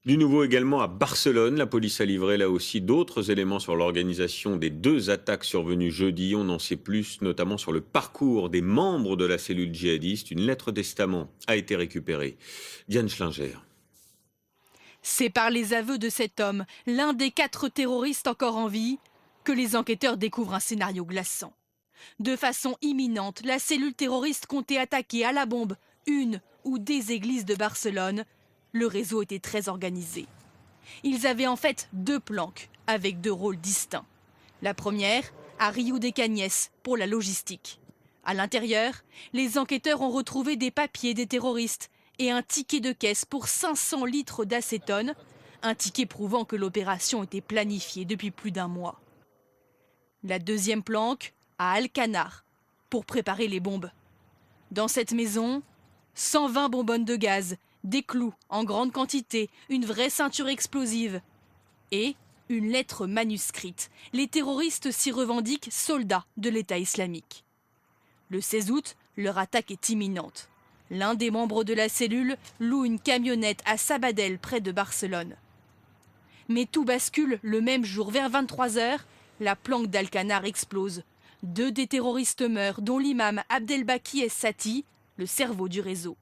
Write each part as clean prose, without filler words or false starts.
Du nouveau également à Barcelone, la police a livré là aussi d'autres éléments sur l'organisation des 2 attaques survenues jeudi. On en sait plus, notamment sur le parcours des membres de la cellule djihadiste. Une lettre testament a été récupérée. Diane Schlinger. C'est par les aveux de cet homme, l'un des 4 terroristes encore en vie, que les enquêteurs découvrent un scénario glaçant. De façon imminente, la cellule terroriste comptait attaquer à la bombe une ou des églises de Barcelone. Le réseau était très organisé. Ils avaient en fait 2 planques, avec 2 rôles distincts. La première, à Rio de Cañes, pour la logistique. À l'intérieur, les enquêteurs ont retrouvé des papiers des terroristes et un ticket de caisse pour 500 litres d'acétone, un ticket prouvant que l'opération était planifiée depuis plus d'1 mois. La deuxième planque, à Alcanar, pour préparer les bombes. Dans cette maison, 120 bonbonnes de gaz, des clous en grande quantité, une vraie ceinture explosive et une lettre manuscrite. Les terroristes s'y revendiquent soldats de l'État islamique. Le 16 août, leur attaque est imminente. L'un des membres de la cellule loue une camionnette à Sabadell, près de Barcelone. Mais tout bascule le même jour. Vers 23 h, la planque d'Alcanar explose. 2 des terroristes meurent, dont l'imam Abdelbaki Es-Sati, le cerveau du réseau.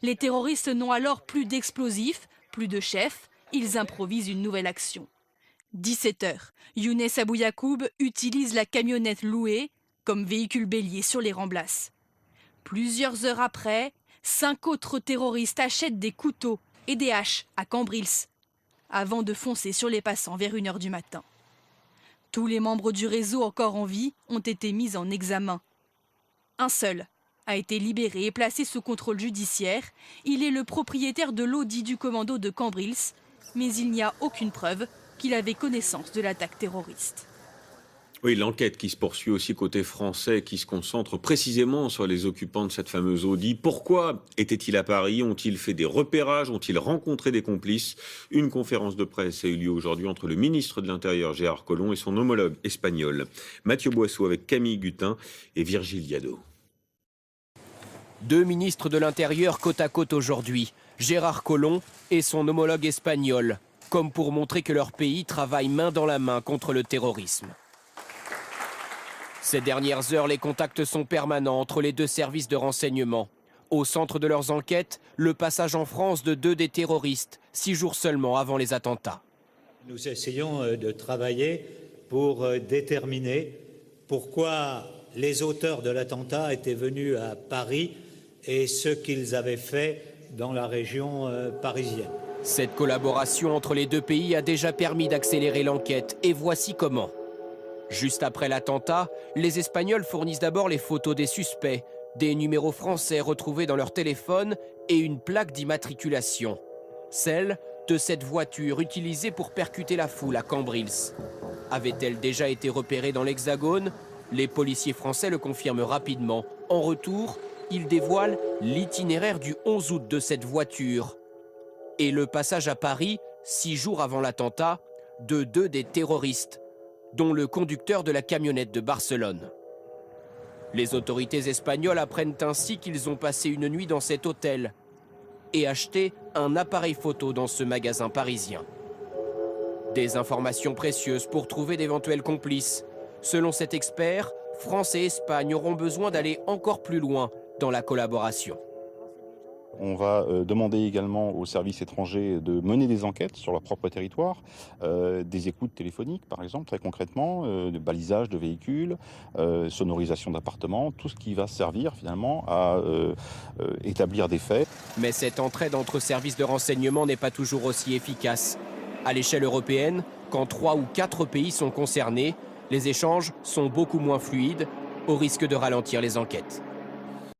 Les terroristes n'ont alors plus d'explosifs, plus de chefs. Ils improvisent une nouvelle action. 17 h, Younes Abou Yacoub utilise la camionnette louée comme véhicule bélier sur les Ramblas. Plusieurs heures après, 5 autres terroristes achètent des couteaux et des haches à Cambrils, avant de foncer sur les passants vers 1 h du matin. Tous les membres du réseau encore en vie ont été mis en examen. Un seul a été libéré et placé sous contrôle judiciaire. Il est le propriétaire de l'Audi du commando de Cambrils, mais il n'y a aucune preuve qu'il avait connaissance de l'attaque terroriste. Oui, l'enquête qui se poursuit aussi côté français, qui se concentre précisément sur les occupants de cette fameuse Audi. Pourquoi étaient-ils à Paris? Ont-ils fait des repérages? Ont-ils rencontré des complices? Une conférence de presse a eu lieu aujourd'hui entre le ministre de l'Intérieur, Gérard Collomb, et son homologue espagnol, Mathieu Boissou, avec Camille Gutin et Virgile Diado. 2 ministres de l'Intérieur côte à côte aujourd'hui, Gérard Collomb et son homologue espagnol, comme pour montrer que leur pays travaille main dans la main contre le terrorisme. Ces dernières heures, les contacts sont permanents entre les 2 services de renseignement. Au centre de leurs enquêtes, le passage en France de 2 des terroristes, 6 jours seulement avant les attentats. Nous essayons de travailler pour déterminer pourquoi les auteurs de l'attentat étaient venus à Paris et ce qu'ils avaient fait dans la région parisienne. Cette collaboration entre les 2 pays a déjà permis d'accélérer l'enquête, et voici comment. Juste après l'attentat, les Espagnols fournissent d'abord les photos des suspects, des numéros français retrouvés dans leur téléphone et une plaque d'immatriculation. Celle de cette voiture utilisée pour percuter la foule à Cambrils. Avait-elle déjà été repérée dans l'Hexagone? Les policiers français le confirment rapidement. En retour, ils dévoilent l'itinéraire du 11 août de cette voiture et le passage à Paris, 6 jours avant l'attentat, de 2 des terroristes, dont le conducteur de la camionnette de Barcelone. Les autorités espagnoles apprennent ainsi qu'ils ont passé une nuit dans cet hôtel et acheté un appareil photo dans ce magasin parisien. Des informations précieuses pour trouver d'éventuels complices. Selon cet expert, France et Espagne auront besoin d'aller encore plus loin dans la collaboration. On va demander également aux services étrangers de mener des enquêtes sur leur propre territoire, des écoutes téléphoniques par exemple, très concrètement, de balisage de véhicules, sonorisation d'appartements, tout ce qui va servir finalement à établir des faits. Mais cette entraide entre services de renseignement n'est pas toujours aussi efficace. À l'échelle européenne, quand 3 ou 4 pays sont concernés, les échanges sont beaucoup moins fluides, au risque de ralentir les enquêtes.